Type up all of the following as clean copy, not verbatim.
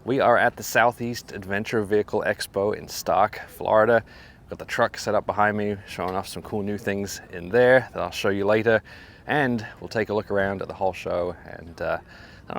We are at the Southeast Adventure Vehicle Expo in Stark, Florida. Got the truck set up behind me, showing off some cool new things in there that I'll show you later. And we'll take a look around at the whole show and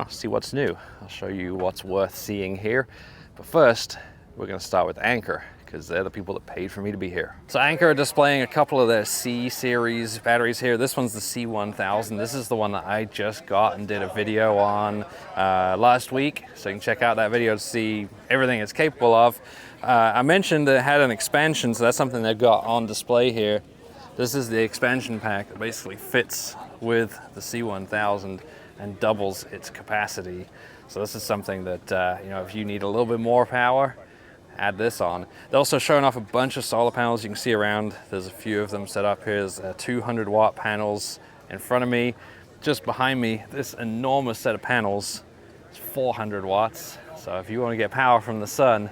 see what's new. I'll show you what's worth seeing here. But first, we're gonna start with Anchor, because they're the people that paid for me to be here. So Anchor are displaying a couple of their C-series batteries here. This one's the C1000. This is the one that I just got and did a video on last week. So you can check out that video to see everything it's capable of. I mentioned that it had an expansion, so that's something they've got on display here. This is the expansion pack that basically fits with the C1000 and doubles its capacity. So this is something that, if you need a little bit more power, add this on. They're also showing off a bunch of solar panels you can see around. There's a few of them set up here. There's 200 watt panels in front of me. Just behind me, this enormous set of panels is 400 watts. So if you want to get power from the sun,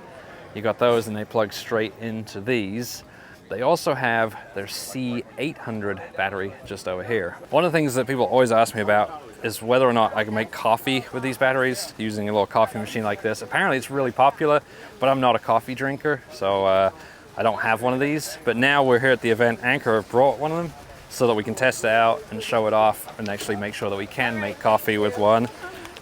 you got those and they plug straight into these. They also have their C800 battery just over here. One of the things that people always ask me about is whether or not I can make coffee with these batteries using a little coffee machine like this. Apparently it's really popular, but I'm not a coffee drinker, so I don't have one of these. But now we're here at the event. Anchor have brought one of them so that we can test it out and show it off and actually make sure that we can make coffee with one.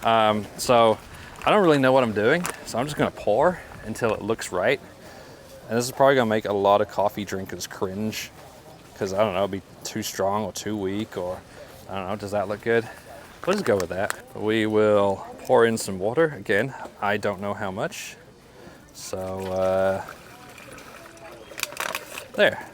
So I don't really know what I'm doing, so I'm just gonna pour until it looks right. And this is probably gonna make a lot of coffee drinkers cringe, because I don't know, it'll be too strong or too weak, or I don't know, does that look good? Let's go with that. We will pour in some water. Again, I don't know how much. So there,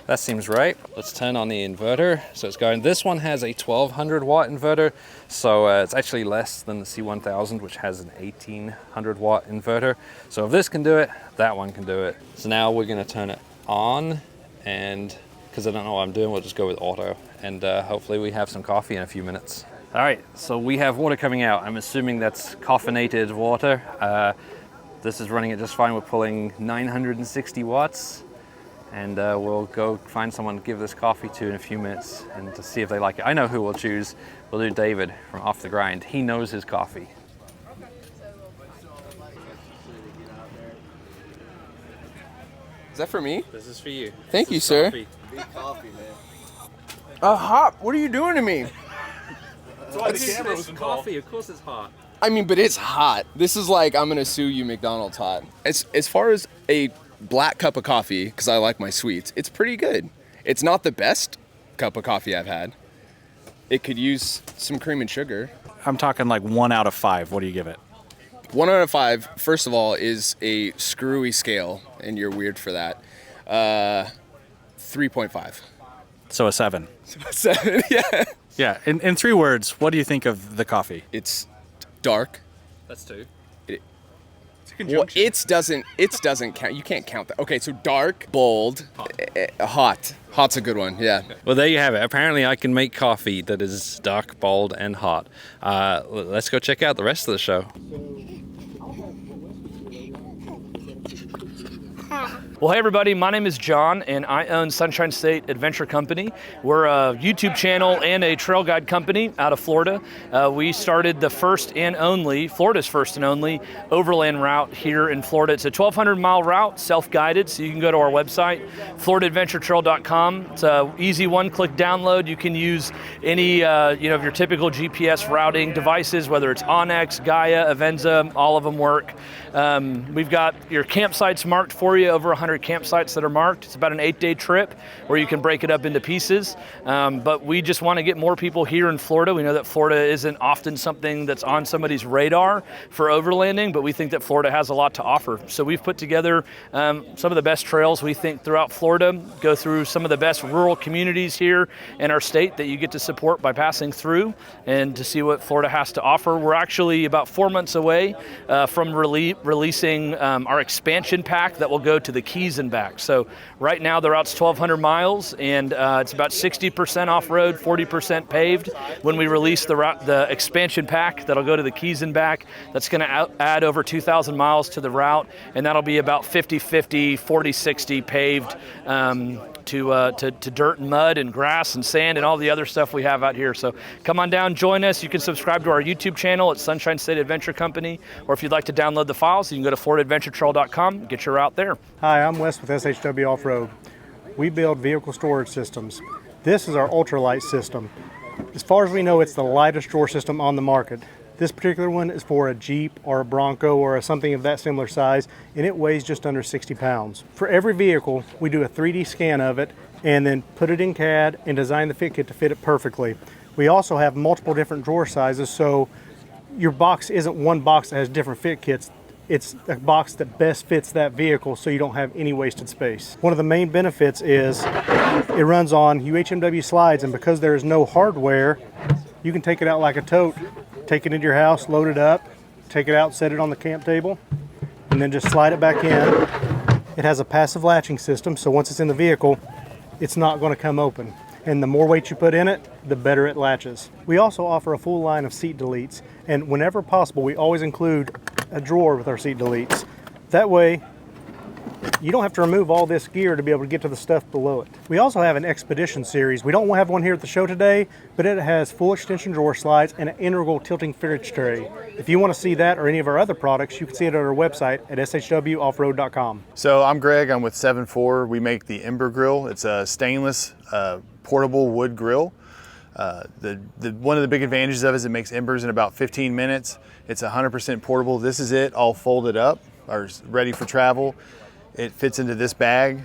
that seems right. Let's turn on the inverter. So it's going, this one has a 1200 watt inverter. So it's actually less than the C1000, which has an 1800 watt inverter. So if this can do it, that one can do it. So now we're gonna turn it on, and because I don't know what I'm doing, we'll just go with auto. And hopefully we have some coffee in a few minutes. All right, so we have water coming out. I'm assuming that's caffeinated water. This is running it just fine. We're pulling 960 watts. And we'll go find someone to give this coffee to in a few minutes and to see if they like it. I know who we'll choose. We'll do David from Off the Grind. He knows his coffee. Is that for me? This is for you. Thank you, sir. Coffee. Big coffee, man. Hop, what are you doing to me? That's why the camera was involved. Coffee, of course it's hot. I mean, but it's hot. This is like, I'm gonna sue you, McDonald's hot. As far as a black cup of coffee, because I like my sweets, it's pretty good. It's not the best cup of coffee I've had. It could use some cream and sugar. I'm talking like 1 out of 5. What do you give it? 1 out of 5, first of all, is a screwy scale, and you're weird for that. 3.5. So a 7. 7, yeah. Yeah. In 3 words, what do you think of the coffee? It's dark. That's 2. Well, it doesn't count. You can't count that. Okay, so dark, bold, hot. Hot's a good one, yeah. Well, there you have it. Apparently I can make coffee that is dark, bold, and hot. Let's go check out the rest of the show. Well, hey everybody, my name is John and I own Sunshine State Adventure Company. We're a YouTube channel and a trail guide company out of Florida. We started the Florida's first and only overland route here in Florida. It's a 1,200 mile route, self-guided, so you can go to our website, FloridaAdventureTrail.com. It's an easy one-click download. You can use any of your typical GPS routing devices, whether it's Onyx, Gaia, Avenza, all of them work. We've got your campsites marked for you, over 100 campsites that are marked. It's about an 8-day trip where you can break it up into pieces. But we just want to get more people here in Florida. We know that Florida isn't often something that's on somebody's radar for overlanding, but we think that Florida has a lot to offer. So we've put together some of the best trails we think throughout Florida, go through some of the best rural communities here in our state that you get to support by passing through and to see what Florida has to offer. We're actually about 4 months away from releasing our expansion pack that will go to the Keys and back. So right now the route's 1,200 miles and it's about 60% off-road, 40% paved. When we release the expansion pack that'll go to the Keys and back, that's going to add over 2,000 miles to the route, and that'll be about 50-50, 40-60 paved to dirt and mud and grass and sand and all the other stuff we have out here. So come on down, join us. You can subscribe to our YouTube channel at Sunshine State Adventure Company, or if you'd like to download the files, you can go to FloridaAdventureTrail.com and get your route there. Hi, I'm Wes with SWH OffRoad. We build vehicle storage systems. This is our ultralight system. As far as we know, it's the lightest drawer system on the market. This particular one is for a Jeep or a Bronco or something of that similar size, and it weighs just under 60 pounds. For every vehicle, we do a 3D scan of it and then put it in CAD and design the fit kit to fit it perfectly. We also have multiple different drawer sizes, so your box isn't one box that has different fit kits. It's a box that best fits that vehicle, so you don't have any wasted space. One of the main benefits is it runs on UHMW slides, and because there is no hardware, you can take it out like a tote, take it into your house, load it up, take it out, set it on the camp table, and then just slide it back in. It has a passive latching system, so once it's in the vehicle, it's not going to come open. And the more weight you put in it, the better it latches. We also offer a full line of seat deletes, and whenever possible, we always include a drawer with our seat deletes. That way, you don't have to remove all this gear to be able to get to the stuff below it. We also have an Expedition series. We don't have one here at the show today, but it has full extension drawer slides and an integral tilting fridge tray. If you want to see that or any of our other products, you can see it at our website at shwoffroad.com. So I'm Greg, I'm with 7.4. We make the Ember Grill. It's a stainless portable wood grill. One of the big advantages of it is it makes embers in about 15 minutes. It's 100% portable. This is it, all folded up, or ready for travel. It fits into this bag.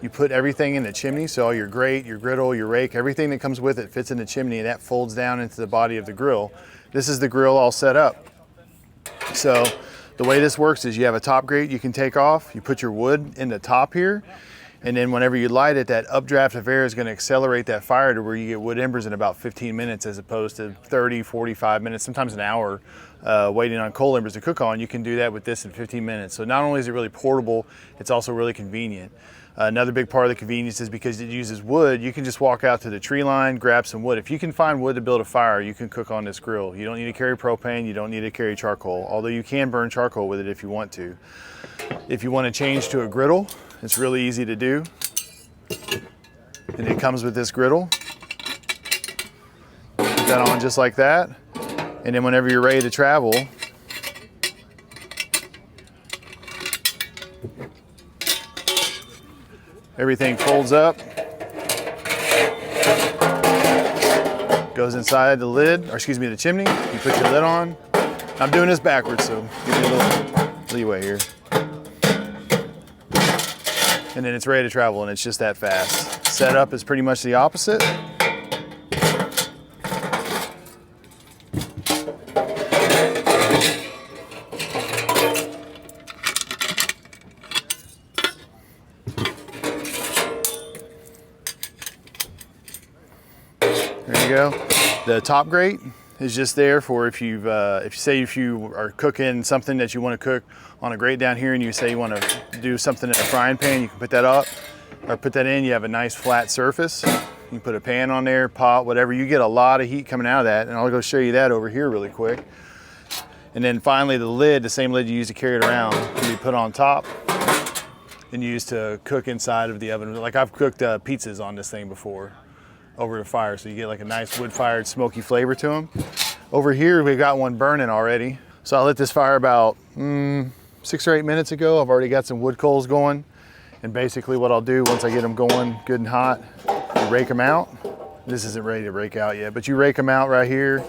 You put everything in the chimney, so all your grate, your griddle, your rake, everything that comes with it fits in the chimney, and that folds down into the body of the grill. This is the grill all set up. So the way this works is you have a top grate you can take off, you put your wood in the top here, and then whenever you light it, that updraft of air is going to accelerate that fire to where you get wood embers in about 15 minutes as opposed to 30, 45 minutes, sometimes an hour waiting on coal embers to cook on. You can do that with this in 15 minutes. So not only is it really portable, it's also really convenient. Another big part of the convenience is because it uses wood, you can just walk out to the tree line, grab some wood. If you can find wood to build a fire, you can cook on this grill. You don't need to carry propane, you don't need to carry charcoal, although you can burn charcoal with it if you want to. If you want to change to a griddle, it's really easy to do. And it comes with this griddle. Put that on just like that. And then whenever you're ready to travel, everything folds up, goes inside the lid, or excuse me, the chimney. You put your lid on. I'm doing this backwards, so give me a little leeway here. And then it's ready to travel, and it's just that fast. Setup is pretty much the opposite. There you go. The top grate is just there for if you are cooking something that you want to cook on a grate down here, and you say you want to do something in a frying pan, you can put that up or put that in. You have a nice flat surface. You can put a pan on there, pot, whatever. You get a lot of heat coming out of that, and I'll go show you that over here really quick. And then finally the lid, the same lid you use to carry it around, can be put on top and used to cook inside of the oven. Like I've cooked pizzas on this thing before over the fire, so you get like a nice wood-fired smoky flavor to them. Over here we've got one burning already. So I lit this fire about 6 or 8 minutes ago. I've already got some wood coals going, and basically what I'll do once I get them going good and hot, you rake them out. This isn't ready to rake out yet, but you rake them out right here.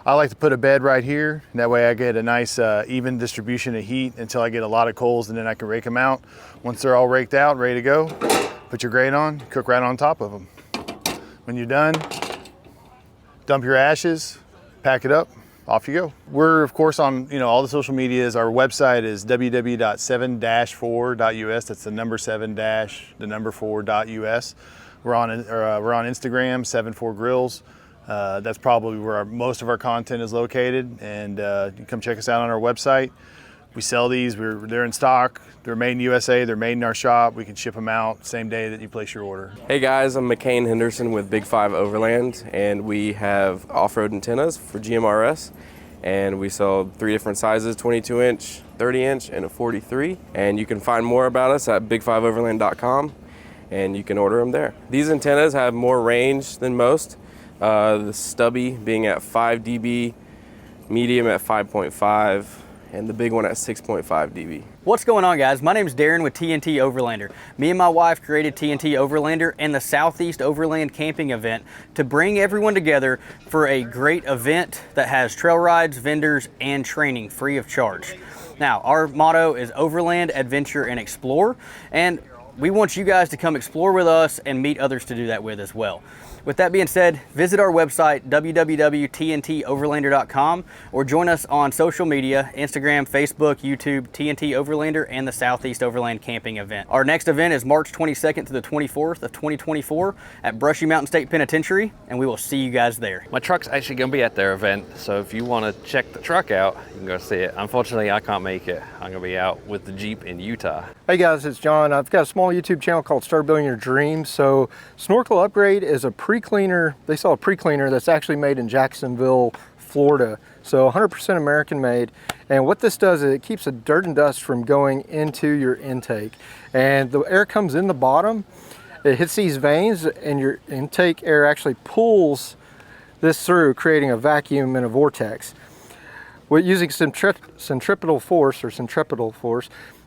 I like to put a bed right here, and that way I get a nice even distribution of heat until I get a lot of coals, and then I can rake them out. Once they're all raked out, ready to go, put your grate on, cook right on top of them. When you're done, dump your ashes, pack it up, off you go. We're of course on all the social medias. Our website is www.7-4.us. That's the number 7-4.us. We're on Instagram, 7-4 Grills. That's probably where most of our content is located, and you can come check us out on our website. We sell these, they're in stock, they're made in USA, they're made in our shop. We can ship them out same day that you place your order. Hey guys, I'm McCain Henderson with Big Five Overland, and we have off-road antennas for GMRS, and we sell 3 different sizes, 22-inch, 30-inch, and a 43. And you can find more about us at big5overland.com. and you can order them there. These antennas have more range than most, the stubby being at 5 dB, medium at 5.5, and the big one at 6.5 dB. What's going on, guys? My name is Darren with TNT Overlander. Me and my wife created TNT Overlander and the Southeast Overland camping event to bring everyone together for a great event that has trail rides, vendors, and training free of charge. Now, our motto is Overland, Adventure, and Explore, and we want you guys to come explore with us and meet others to do that with as well. With that being said, visit our website, www.tntoverlander.com, or join us on social media, Instagram, Facebook, YouTube, TNT Overlander, and the Southeast Overland Camping Event. Our next event is March 22nd to the 24th of 2024 at Brushy Mountain State Penitentiary, and we will see you guys there. My truck's actually going to be at their event, so if you want to check the truck out, you can go see it. Unfortunately, I can't make it. I'm going to be out with the Jeep in Utah. Hey guys, it's John. I've got a small YouTube channel called Start Building Your Dreams. So Snorkel Upgrade is a pre-cleaner. They sell a pre-cleaner that's actually made in Jacksonville, Florida. So 100% American made. And what this does is it keeps the dirt and dust from going into your intake. And the air comes in the bottom, it hits these veins, and your intake air actually pulls this through, creating a vacuum and a vortex. Using centripetal force,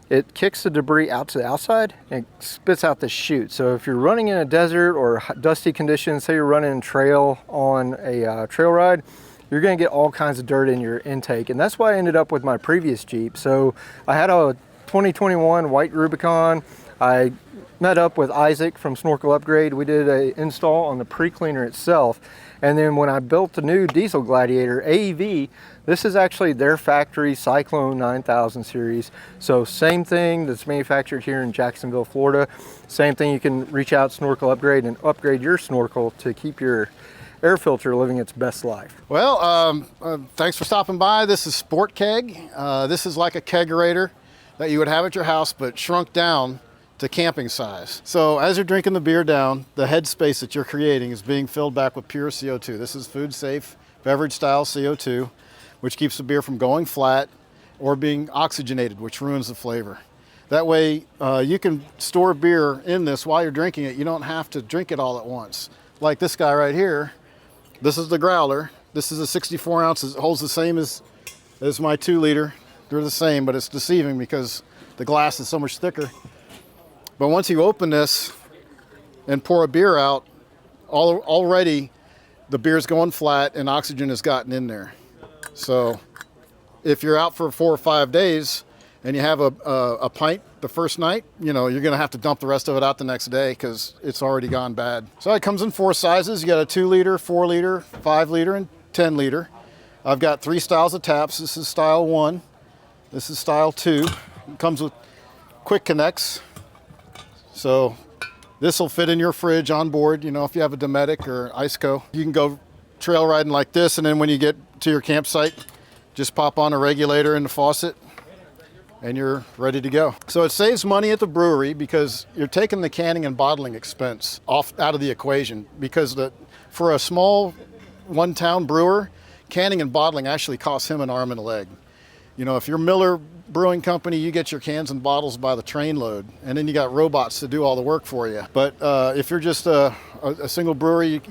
it kicks the debris out to the outside and spits out the chute. So if you're running in a desert or dusty conditions, say you're running a trail on a trail ride, you're gonna get all kinds of dirt in your intake. And that's why I ended up with my previous Jeep. So I had a 2021 white Rubicon. I met up with Isaac from Snorkel Upgrade. We did an install on the pre-cleaner itself. And then when I built the new diesel Gladiator AEV, this is actually their factory Cyclone 9000 series. So same thing that's manufactured here in Jacksonville, Florida. Same thing, you can reach out Snorkel Upgrade and upgrade your snorkel to keep your air filter living its best life. Well, thanks for stopping by. This is Sport Keg. This is like a kegerator that you would have at your house, but shrunk down to camping size. So as you're drinking the beer down, the headspace that you're creating is being filled back with pure CO2. This is food safe, beverage style CO2, which keeps the beer from going flat or being oxygenated, which ruins the flavor. That way you can store beer in this while you're drinking it. You don't have to drink it all at once. Like this guy right here, this is the growler. This is a 64 ounces. It holds the same as my 2 liter. They're the same, but it's deceiving because the glass is so much thicker. But once you open this and pour a beer out, already the beer's going flat and oxygen has gotten in there. So if you're out for 4 or 5 days and you have a pint the first night, you know, you're gonna have to dump the rest of it out the next day because it's already gone bad. So it comes in 4 sizes. You got a 2 liter, 4 liter, 5 liter, and 10 liter. I've got 3 styles of taps. This is style 1. This is style 2. It comes with quick connects. So this will fit in your fridge on board. You know, if you have a Dometic or Iceco, you can go trail riding like this, and then when you get to your campsite, just pop on a regulator in the faucet and you're ready to go. So it saves money at the brewery because you're taking the canning and bottling expense out of the equation, because for a small one-town brewer, canning and bottling actually costs him an arm and a leg. You know, if you're Miller Brewing Company, you get your cans and bottles by the train load, and then you got robots to do all the work for you. But if you're just a single brewery,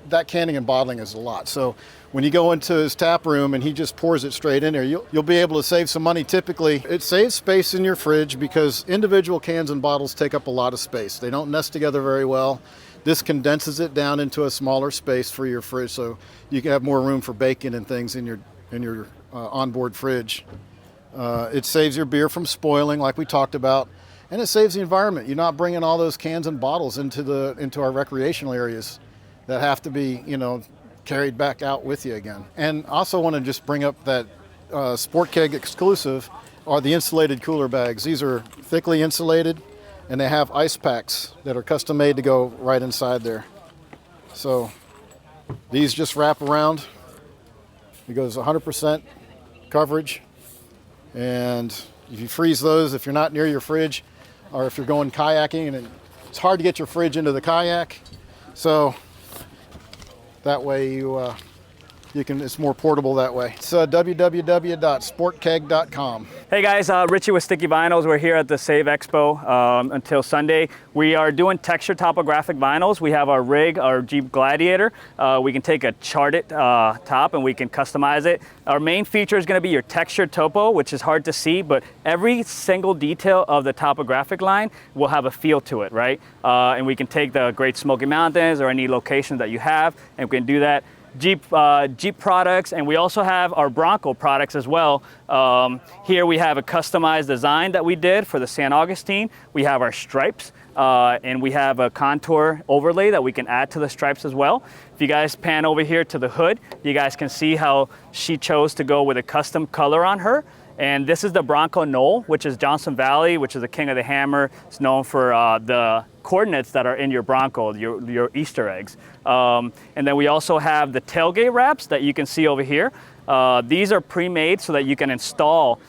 that canning and bottling is a lot. So when you go into his tap room and he just pours it straight in there, you'll be able to save some money. Typically, it saves space in your fridge because individual cans and bottles take up a lot of space. They don't nest together very well. This condenses it down into a smaller space for your fridge, so you can have more room for bacon and things in your onboard fridge. It saves your beer from spoiling, like we talked about, and it saves the environment. You're not bringing all those cans and bottles into our recreational areas that have to be, you know, carried back out with you again. And also want to just bring up that Sport Keg exclusive are the insulated cooler bags. These are thickly insulated, and they have ice packs that are custom made to go right inside there. So these just wrap around. It goes 100% coverage. And if you freeze those, if you're not near your fridge, or if you're going kayaking, and it's hard to get your fridge into the kayak, so that way you It's more portable that way. It's www.sportkeg.com. Hey guys, Richie with Sticky Vinyls. We're here at the Save Expo until Sunday. We are doing texture topographic vinyls. We have our rig, our Jeep Gladiator. We can take a charted top and we can customize it. Our main feature is going to be your texture topo, which is hard to see, but every single detail of the topographic line will have a feel to it, right? And we can take the Great Smoky Mountains or any location that you have, and we can do that. Jeep products, and we also have our Bronco products as well. Here we have a customized design that we did for the San Augustine. We have our stripes, and we have a contour overlay that we can add to the stripes as well. If you guys pan over here to the hood, you guys can see how she chose to go with a custom color on her. And this is the Bronco Knoll, which is Johnson Valley, which is the king of the hammer. It's known for the coordinates that are in your Bronco, your Easter eggs. And then we also have the tailgate wraps that you can see over here. These are pre-made so that you can install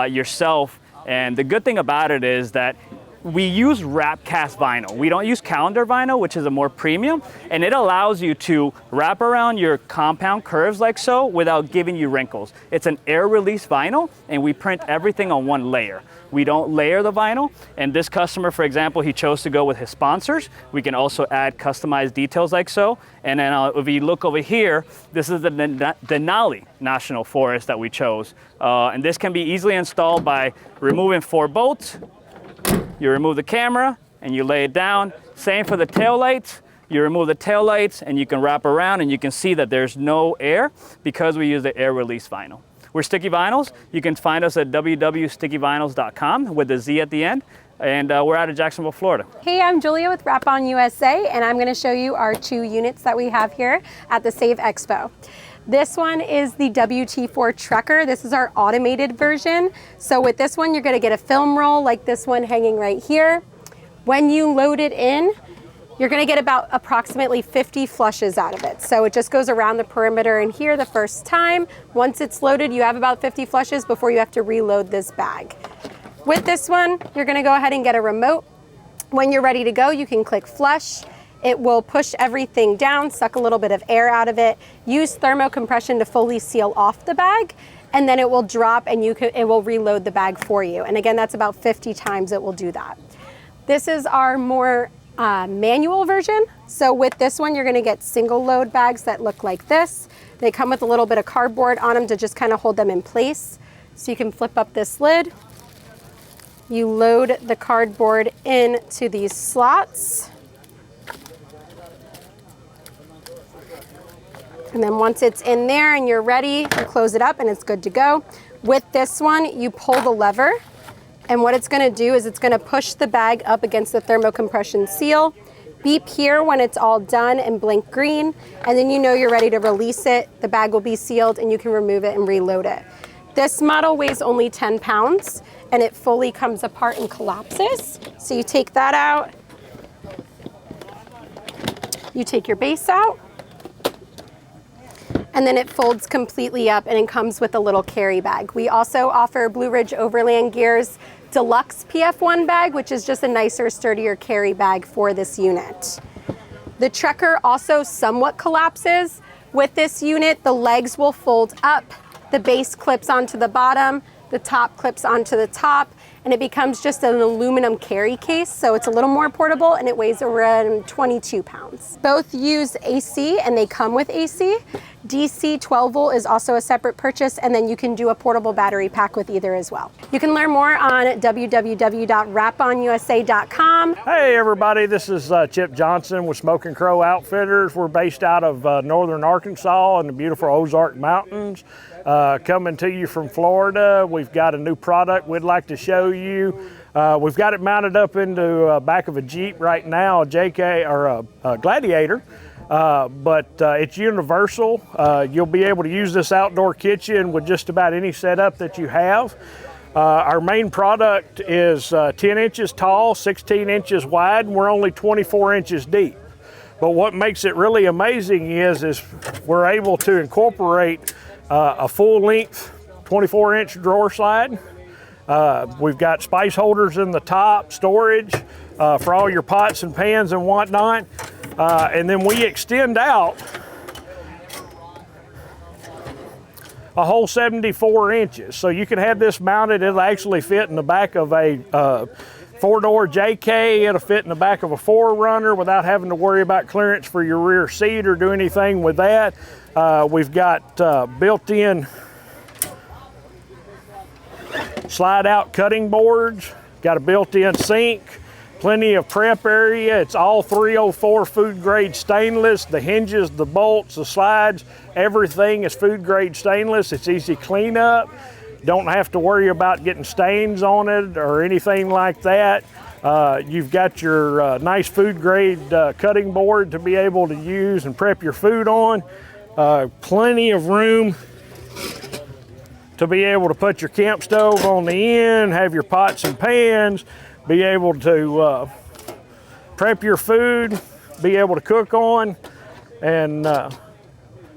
yourself. And the good thing about it is that we use wrap cast vinyl. We don't use calendar vinyl, which is a more premium, and it allows you to wrap around your compound curves like so without giving you wrinkles. It's an air release vinyl, and we print everything on one layer. We don't layer the vinyl, and this customer, for example, he chose to go with his sponsors. We can also add customized details like so. And then if you look over here, this is the Denali National Forest that we chose. And this can be easily installed by removing 4 bolts. You remove the camera and you lay it down. Same for the tail lights. You remove the tail lights and you can wrap around, and you can see that there's no air because we use the air release vinyl. We're Sticky Vinyls. You can find us at www.stickyvinyls.com with the Z at the end. And we're out of Jacksonville, Florida. Hey, I'm Julia with Rapon USA, and I'm going to show you our 2 units that we have here at the Save Expo. This one is the WT4 Trekker. This is our automated version. So with this one, you're going to get a film roll like this one hanging right here. When you load it in, you're going to get about approximately 50 flushes out of it. So it just goes around the perimeter in here the first time. Once it's loaded, you have about 50 flushes before you have to reload this bag. With this one, you're going to go ahead and get a remote. When you're ready to go, you can click flush. It will push everything down, suck a little bit of air out of it, use thermocompression to fully seal off the bag, and then it will drop and it will reload the bag for you. And again, that's about 50 times it will do that. This is our more manual version. So with this one, you're gonna get single load bags that look like this. They come with a little bit of cardboard on them to just kind of hold them in place. So you can flip up this lid. You load the cardboard into these slots. And then once it's in there and you're ready, you close it up and it's good to go. With this one, you pull the lever, and what it's gonna do is it's gonna push the bag up against the thermocompression seal, beep here when it's all done and blink green, and then you know you're ready to release it. The bag will be sealed and you can remove it and reload it. This model weighs only 10 pounds and it fully comes apart and collapses. So you take that out, you take your base out, and then it folds completely up and it comes with a little carry bag. We also offer Blue Ridge Overland Gear's Deluxe PF1 bag, which is just a nicer, sturdier carry bag for this unit. The Trekker also somewhat collapses. With this unit, the legs will fold up, the base clips onto the bottom, the top clips onto the top, and it becomes just an aluminum carry case, so it's a little more portable and it weighs around 22 pounds. Both use AC and they come with AC. DC 12 volt is also a separate purchase, and then you can do a portable battery pack with either as well. You can learn more on www.raponusa.com. Hey everybody, this is Chip Johnson with Smoking Crow Outfitters. We're based out of northern Arkansas in the beautiful Ozark Mountains. Coming to you from Florida. We've got a new product we'd like to show you. We've got it mounted up into back of a Jeep right now, a Gladiator. But it's universal. You'll be able to use this outdoor kitchen with just about any setup that you have. Our main product is 10 inches tall, 16 inches wide, and we're only 24 inches deep. But what makes it really amazing is we're able to incorporate a full-length 24-inch drawer slide. We've got spice holders in the top, storage for all your pots and pans and whatnot. And then we extend out a whole 74 inches. So you can have this mounted. It'll actually fit in the back of a 4-door JK. It'll fit in the back of a 4Runner without having to worry about clearance for your rear seat or do anything with that. We've got built-in slide-out cutting boards, got a built-in sink, plenty of prep area. It's all 304 food grade stainless. The hinges, the bolts, the slides, everything is food grade stainless. It's easy cleanup. Don't have to worry about getting stains on it or anything like that. You've got your nice food grade cutting board to be able to use and prep your food on. Plenty of room to be able to put your camp stove on the end, have your pots and pans, be able to prep your food, be able to cook on, and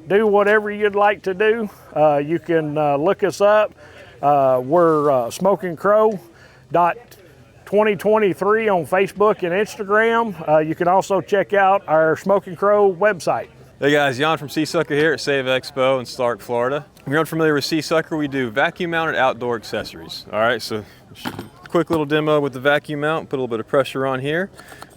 do whatever you'd like to do. You can look us up. We're Smoking Crow 2023 on Facebook and Instagram. You can also check out our Smoking Crow website. Hey guys, Jan from Seasucker here at Save Expo in Stark, Florida. If you're unfamiliar with Seasucker, we do vacuum mounted outdoor accessories. All right, so quick little demo with the vacuum mount. Put a little bit of pressure on here,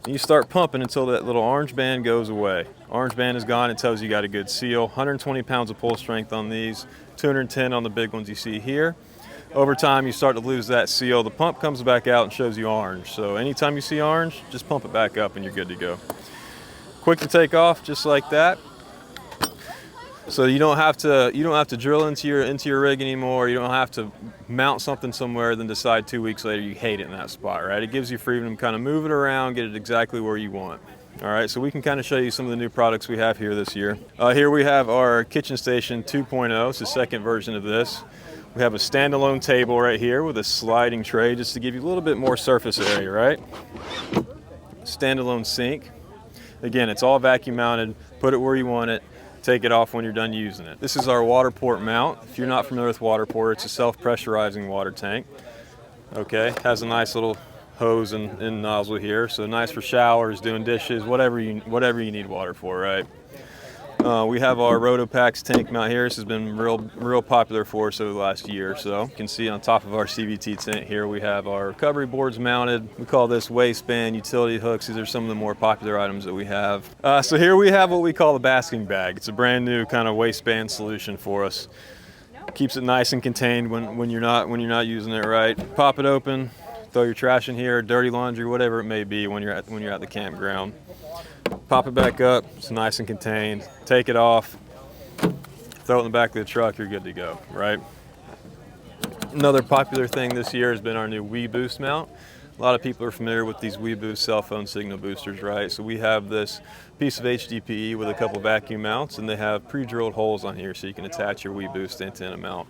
and you start pumping until that little orange band goes away. Orange band is gone, it tells you got a good seal. 120 pounds of pull strength on these, 210 on the big ones you see here. Over time, you start to lose that seal. The pump comes back out and shows you orange. So anytime you see orange, just pump it back up and you're good to go. Quick to take off, just like that. So you don't have to drill into your rig anymore. You don't have to mount something somewhere, then decide 2 weeks later you hate it in that spot, right? It gives you freedom to kind of move it around, get it exactly where you want. All right, so we can kind of show you some of the new products we have here this year. Here we have our Kitchen Station 2.0. It's the second version of this. We have a standalone table right here with a sliding tray just to give you a little bit more surface area, right? Standalone sink. Again, it's all vacuum mounted. Put it where you want it. Take it off when you're done using it. This is our water port mount. If you're not familiar with water port, it's a self-pressurizing water tank. Okay, has a nice little hose and nozzle here, so nice for showers, doing dishes, whatever you need water for, right? We have our Rotopax tank mount here. This has been real popular for us over the last year or so. You can see on top of our CVT tent here, we have our recovery boards mounted. We call this waistband, utility hooks. These are some of the more popular items that we have. So here we have what we call the basking bag. It's a brand new kind of waistband solution for us. Keeps it nice and contained when you're not using it right. Pop it open, throw your trash in here, dirty laundry, whatever it may be when you're at the campground. Pop it back up, it's nice and contained. Take it off, throw it in the back of the truck, you're good to go, right? Another popular thing this year has been our new WeBoost mount. A lot of people are familiar with these WeBoost cell phone signal boosters, right? So we have this piece of HDPE with a couple vacuum mounts, and they have pre-drilled holes on here so you can attach your WeBoost antenna mount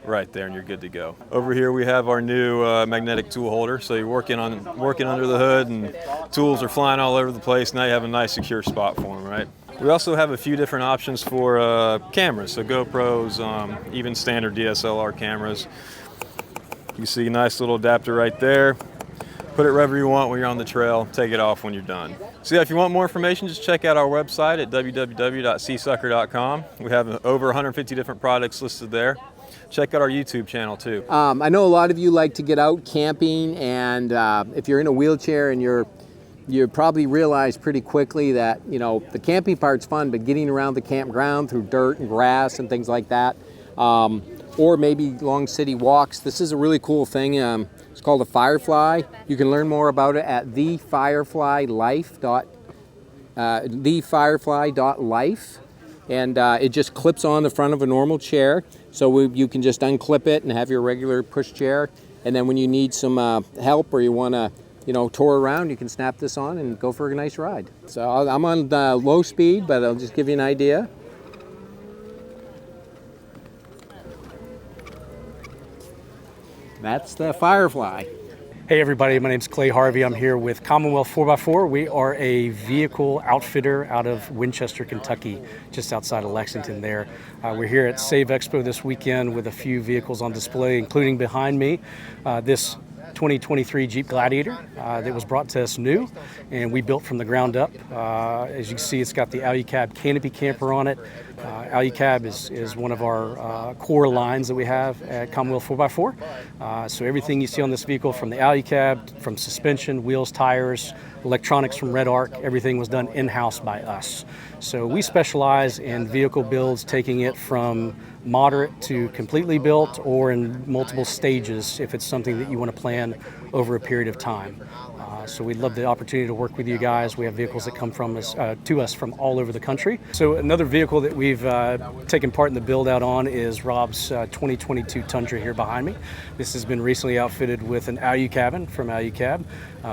right there and you're good to go. Over here we have our new magnetic tool holder. So you're working under the hood and tools are flying all over the place. Now you have a nice secure spot for them, right? We also have a few different options for cameras. So GoPros, even standard DSLR cameras. You see a nice little adapter right there. Put it wherever you want when you're on the trail. Take it off when you're done. So yeah, if you want more information, just check out our website at www.seasucker.com. We have over 150 different products listed there. Check out our YouTube channel too. I know a lot of you like to get out camping, and if you're in a wheelchair and you probably realize pretty quickly that, you know, the camping part's fun, but getting around the campground through dirt and grass and things like that, or maybe long city walks, this is a really cool thing. It's called a Firefly. You can learn more about it at thefirefly.life. And it just clips on the front of a normal chair. So you can just unclip it and have your regular push chair. And then when you need some help or you want to, you know, tour around, you can snap this on and go for a nice ride. So I'm on low speed, but I'll just give you an idea. That's the Firefly. Hey everybody, my name's Clay Harvey. I'm here with Commonwealth 4x4. We are a vehicle outfitter out of Winchester, Kentucky, just outside of Lexington there. We're here at Save Expo this weekend with a few vehicles on display, including behind me this 2023 Jeep Gladiator that was brought to us new and we built from the ground up. As you can see, it's got the Alucab canopy camper on it, AluCab is one of our core lines that we have at Commonwealth 4x4. So everything you see on this vehicle, from the AluCab, from suspension, wheels, tires, electronics from Red Arc, everything was done in-house by us. So we specialize in vehicle builds, taking it from moderate to completely built, or in multiple stages if it's something that you want to plan over a period of time. So we'd love the opportunity to work with you guys. We have vehicles that come from us, to us from all over the country. So another vehicle that we've taken part in the build out on is Rob's 2022 Tundra here behind me. This has been recently outfitted with an AluCabin from AluCab.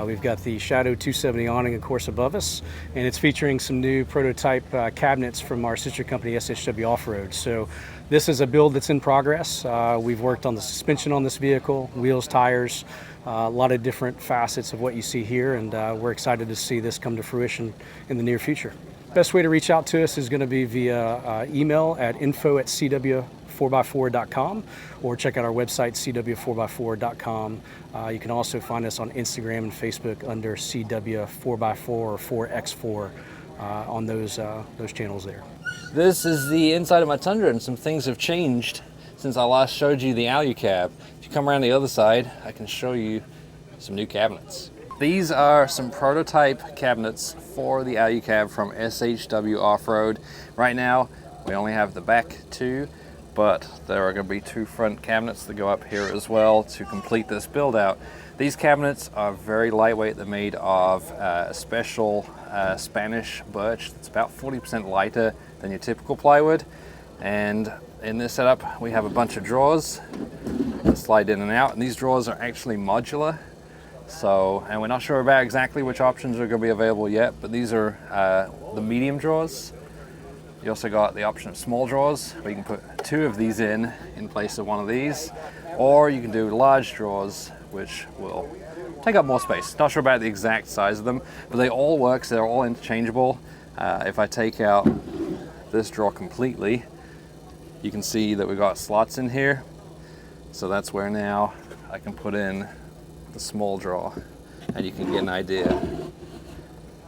We've got the Shadow 270 awning, of course, above us, and it's featuring some new prototype cabinets from our sister company, SWH OffRoad. So this is a build that's in progress. We've worked on the suspension on this vehicle, wheels, tires, a lot of different facets of what you see here, and we're excited to see this come to fruition in the near future. Best way to reach out to us is going to be via email at info@cw4x4.com, or check out our website, cw4x4.com. You can also find us on Instagram and Facebook under CW4x4 or 4x4 on those channels there. This is the inside of my Tundra, and some things have changed since I last showed you the AluCab. If you come around the other side, I can show you some new cabinets. These are some prototype cabinets for the AluCab from SWH OffRoad. Right now, we only have the back two, but there are going to be two front cabinets that go up here as well to complete this build out. These cabinets are very lightweight. They're made of special Spanish birch that's about 40% lighter than your typical plywood. And in this setup, we have a bunch of drawers that slide in and out, and these drawers are actually modular. So, and we're not sure about exactly which options are going to be available yet, but these are the medium drawers. You also got the option of small drawers, where you can put two of these in place of one of these, or you can do large drawers, which will take up more space. Not sure about the exact size of them, but they all work, so they're all interchangeable. If I take out this drawer completely, you can see that we've got slots in here. So that's where now I can put in the small drawer, and you can get an idea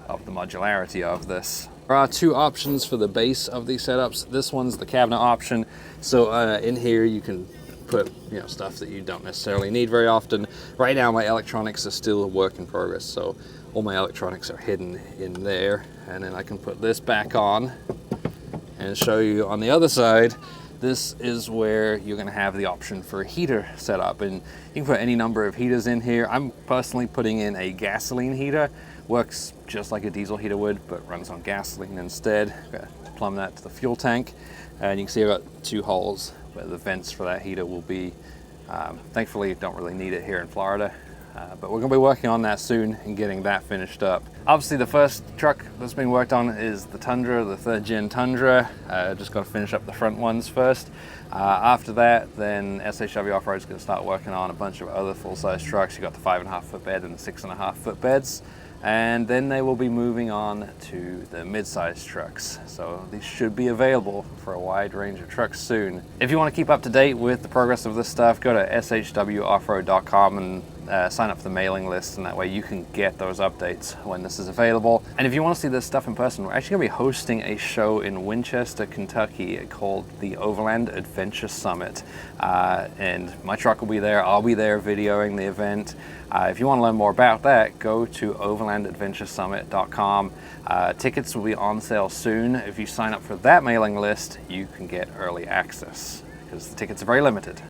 of the modularity of this. There are two options for the base of these setups. This one's the cabinet option. So in here you can put stuff that you don't necessarily need very often. Right now my electronics are still a work in progress, so all my electronics are hidden in there. And then I can put this back on and show you on the other side. This is where you're going to have the option for a heater setup, and you can put any number of heaters in here. I'm personally putting in a gasoline heater. Works just like a diesel heater would, but runs on gasoline instead. Got to plumb that to the fuel tank, and you can see I've got two holes where the vents for that heater will be. Thankfully, you don't really need it here in Florida. But we're going to be working on that soon and getting that finished up. Obviously, the first truck that's been worked on is the Tundra, the 3rd gen Tundra. Just got to finish up the front ones first. After that, then SWH OffRoad is going to start working on a bunch of other full-size trucks. You got the 5.5 foot bed and the 6.5 foot beds. And then they will be moving on to the mid-size trucks. So these should be available for a wide range of trucks soon. If you want to keep up to date with the progress of this stuff, go to shwoffroad.com and sign up for the mailing list, and that way you can get those updates when this is available. And if you want to see this stuff in person, we're actually going to be hosting a show in Winchester, Kentucky called the Overland Adventure Summit. And my truck will be there. I'll be there videoing the event. If you want to learn more about that, go to overlandadventuresummit.com. Tickets will be on sale soon. If you sign up for that mailing list, you can get early access, because the tickets are very limited.